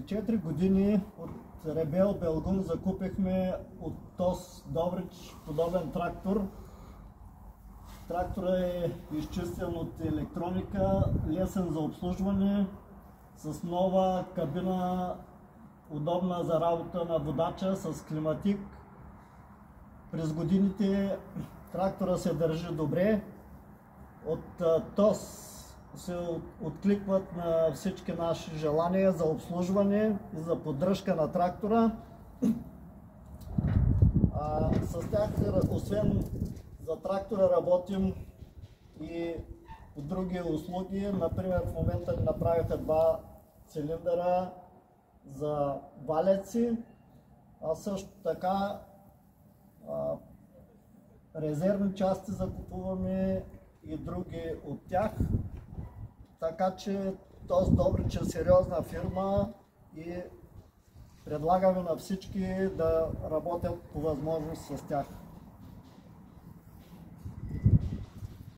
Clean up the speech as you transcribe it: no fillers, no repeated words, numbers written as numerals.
Преди 4 години от Ребел Белгун закупихме от ТОС Добрич подобен трактор. Тракторът е изчистен от електроника, лесен за обслужване, с нова кабина, удобна за работа на водача, с климатик. През годините трактора се държи добре. От ТОС се откликват на всички наши желания за обслужване и за поддръжка на трактора. С тях, освен за трактора, работим и по други услуги. Например, в момента ни направиха 2 цилиндъра за валеци, а също така резервни части закупуваме и други от тях. Така че ТОС Добрич е сериозна фирма и предлагаме на всички да работят по възможност с тях.